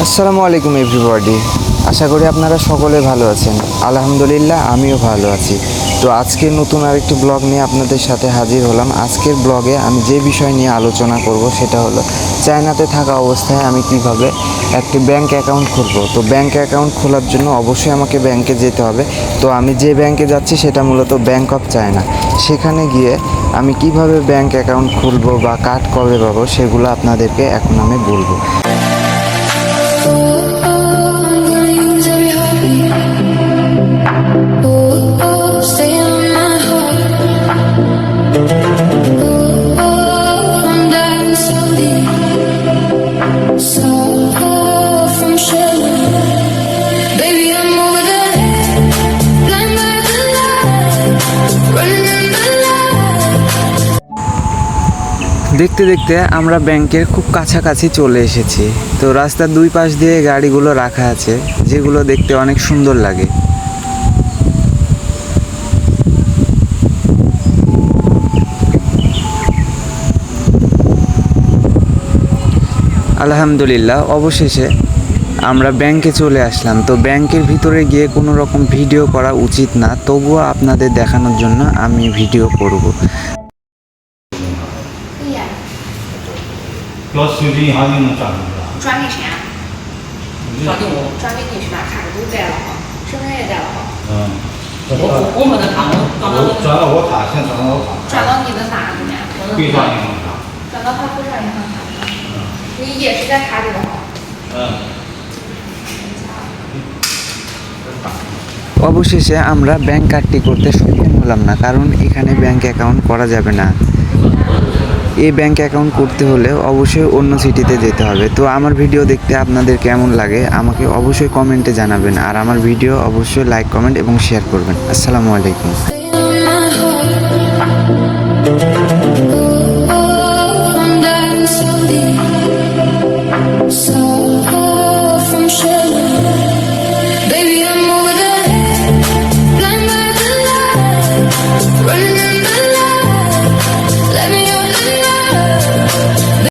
আসসালামু আলাইকুম এভরিবডি। আশা করি আপনারা সকলে ভালো আছেন। আলহামদুলিল্লাহ আমিও ভালো আছি। তো আজকে নতুন আরেকটি ব্লগ নিয়ে আপনাদের সাথে হাজির হলাম। আজকের ব্লগে আমি যে বিষয় নিয়ে আলোচনা করব সেটা হলো চায়নাতে থাকা অবস্থায় আমি কিভাবে একটি ব্যাংক অ্যাকাউন্ট খুলব। তো ব্যাংক অ্যাকাউন্ট খোলার জন্য অবশ্যই আমাকে ব্যাংকে যেতে হবে। তো আমি যে ব্যাংকে যাচ্ছি সেটা মূলত ব্যাংক অফ চায়না। সেখানে গিয়ে আমি কিভাবে ব্যাংক অ্যাকাউন্ট খুলব বা কার্ড কবে পাবো সেগুলো আপনাদেরকে এখন আমি বলবো। দেখতে দেখতে আমরা ব্যাংকের খুব কাছাকাছি চলে এসেছি। তো রাস্তার দুই পাশ দিয়ে গাড়িগুলো রাখা আছে, যেগুলো দেখতে অনেক সুন্দর লাগে। আলহামদুলিল্লাহ অবশেষে আমরা ব্যাংকে চলে আসলাম। তো ব্যাংকের ভিতরে গিয়ে কোনো রকম ভিডিও করা উচিত না, তবুও আপনাদের দেখানোর জন্য আমি ভিডিও করব। 要随着银行就能转进去了。转给谁啊？转给我，转给你是吧？卡都带了哈，身份证也带了哈。我们的卡转到我卡，先转到我卡。转到你的哪里面？对上银行卡。转到他会上银行卡上。你也是在卡里的哈。 অবশেষে আমরা ব্যাংক কার্ডটি করতে সক্ষম হলাম না, কারণ এখানে ব্যাংক অ্যাকাউন্ট করা যাবে না। এই ব্যাংক অ্যাকাউন্ট করতে হলে অবশ্যই অন্য সিটিতে যেতে হবে। তো আমার ভিডিও দেখতে আপনাদের কেমন লাগে আমাকে অবশ্যই কমেন্টে জানাবেন, আর আমার ভিডিও অবশ্যই লাইক, কমেন্ট এবং শেয়ার করবেন। আসসালামু আলাইকুম।